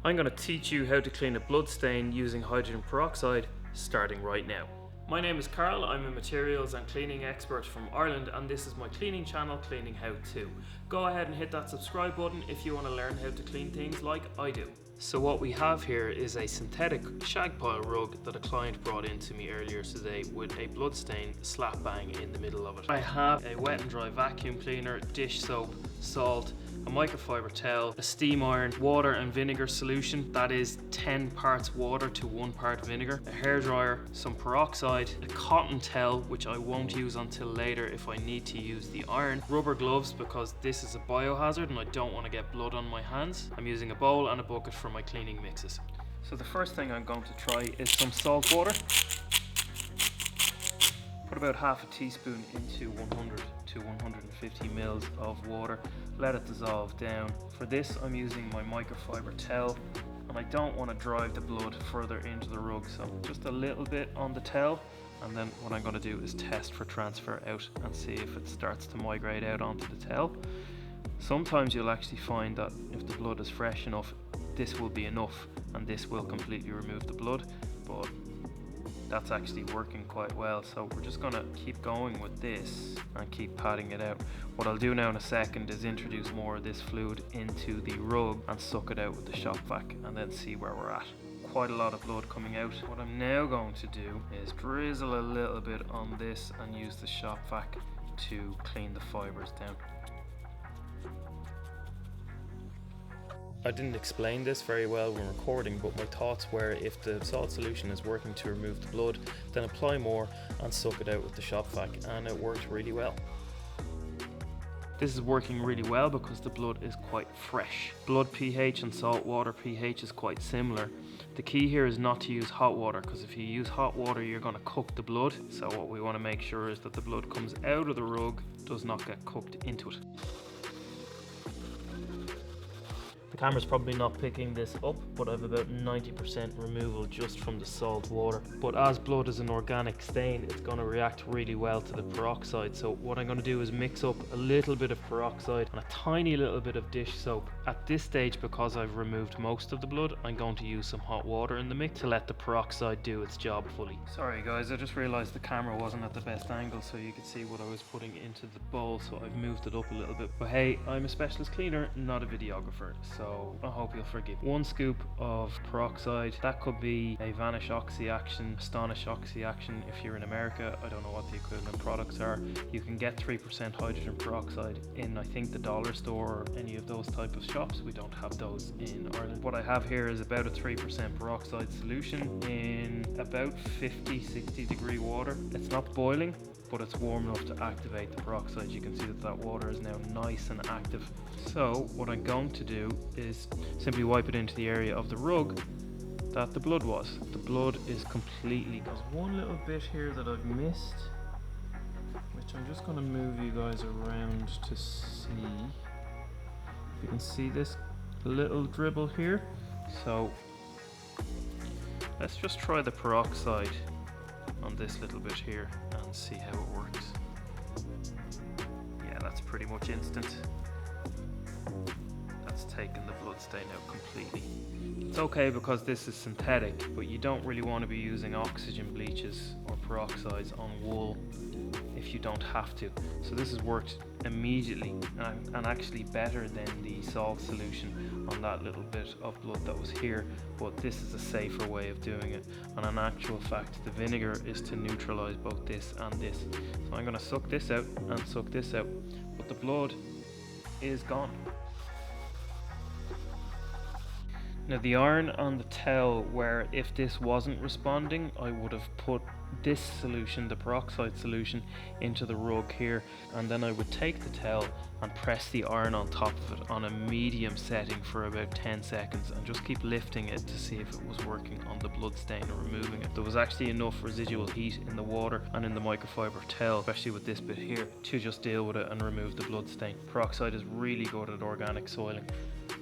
I'm going to teach you how to clean a blood stain using hydrogen peroxide, starting right now. My name is Carl, I'm a materials and cleaning expert from Ireland, and this is my cleaning channel, Cleaning How To. Go ahead and hit that subscribe button if you want to learn how to clean things like I do. So what we have here is a synthetic shag pile rug that a client brought in to me earlier today with a blood stain slap bang in the middle of it. I have a wet and dry vacuum cleaner, dish soap, salt, a microfiber towel, a steam iron, water and vinegar solution, that is 10 parts water to 1 part vinegar, a hairdryer, some peroxide, a cotton towel which I won't use until later if I need to use the iron, rubber gloves because this is a biohazard and I don't want to get blood on my hands. I'm using a bowl and a bucket for my cleaning mixes. So the first thing I'm going to try is some salt water. Put about half a teaspoon into 100 to 150 mils of water. Let it dissolve down. For this I'm using my microfiber towel and I don't want to drive the blood further into the rug, so just a little bit on the towel, and then what I'm going to do is test for transfer out and see if it starts to migrate out onto the towel. Sometimes you'll actually find that if the blood is fresh enough, this will be enough and this will completely remove the blood, but that's actually working quite well, so we're just going to keep going with this and keep patting it out. What I'll do now in a second is introduce more of this fluid into the rug and suck it out with the shop vac and then see where we're at. Quite a lot of blood coming out. What I'm now going to do is drizzle a little bit on this and use the shop vac to clean the fibres down. I didn't explain this very well when recording, but my thoughts were if the salt solution is working to remove the blood, then apply more and suck it out with the shop vac, and it worked really well. This is working really well because the blood is quite fresh. Blood pH and salt water pH is quite similar. The key here is not to use hot water, because if you use hot water you're going to cook the blood. So what we want to make sure is that the blood comes out of the rug, does not get cooked into it. The camera's probably not picking this up, but I have about 90% removal just from the salt water. But as blood is an organic stain, it's going to react really well to the peroxide. So what I'm going to do is mix up a little bit of peroxide and a tiny little bit of dish soap. At this stage, because I've removed most of the blood, I'm going to use some hot water in the mix to let the peroxide do its job fully. Sorry guys, I just realized the camera wasn't at the best angle so you could see what I was putting into the bowl, so I've moved it up a little bit. But hey, I'm a specialist cleaner, not a videographer, so I hope you'll forgive. 1 scoop of peroxide, that could be a Vanish Oxy Action, Astonish Oxy Action if you're in America. I don't know what the equivalent products are. You can get 3% hydrogen peroxide in, I think, the dollar store or any of those type of shops. We don't have those in Ireland. What I have here is about a 3% peroxide solution in about 50-60 degree water. It's not boiling, but it's warm enough to activate the peroxide. You can see that that water is now nice and active. So what I'm going to do is simply wipe it into the area of the rug that the blood was. The blood is completely gone. There's one little bit here that I've missed, which I'm just going to move you guys around to see. If you can see this little dribble here. So let's just try the peroxide on this little bit here and see how it works. Yeah, that's pretty much instant. That's taken the blood stain out completely. It's okay because this is synthetic, but you don't really want to be using oxygen bleaches or peroxides on wool if you don't have to. So this has worked immediately and actually better than the salt solution on that little bit of blood that was here, but this is a safer way of doing it, and in actual fact the vinegar is to neutralize both this and this. So I'm going to suck this out and suck this out, but the blood is gone. Now the iron on the towel, where if this wasn't responding I would have put this solution, the peroxide solution, into the rug here, and then I would take the towel and press the iron on top of it on a medium setting for about 10 seconds and just keep lifting it to see if it was working on the blood stain or removing it. There was actually enough residual heat in the water and in the microfiber towel, especially with this bit here, to just deal with it and remove the blood stain. Peroxide is really good at organic soiling.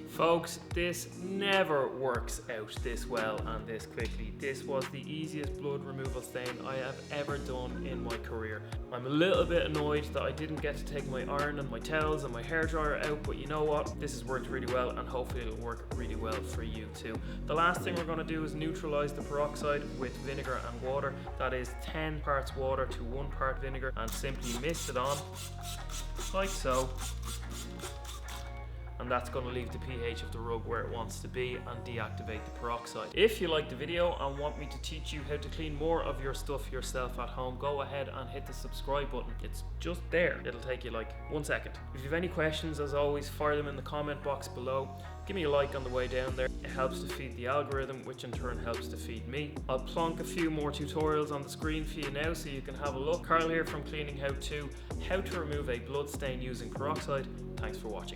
Folks, this never works out this well and this quickly. This was the easiest blood removal stain I have ever done in my career. I'm a little bit annoyed that I didn't get to take my iron and my towels and my hairdryer out, but you know what? This has worked really well and hopefully it'll work really well for you too. The last thing we're going to do is neutralize the peroxide with vinegar and water. That is 10 parts water to 1 part vinegar, and simply mix it on like so. And that's going to leave the pH of the rug where it wants to be and deactivate the peroxide. If you like the video and want me to teach you how to clean more of your stuff yourself at home, go ahead and hit the subscribe button. It's just there. It'll take you like 1 second. If you have any questions, as always, fire them in the comment box below. Give me a like on the way down there. It helps to feed the algorithm, which in turn helps to feed me. I'll plonk a few more tutorials on the screen for you now so you can have a look. Carl here from Cleaning How To remove a blood stain using peroxide. Thanks for watching.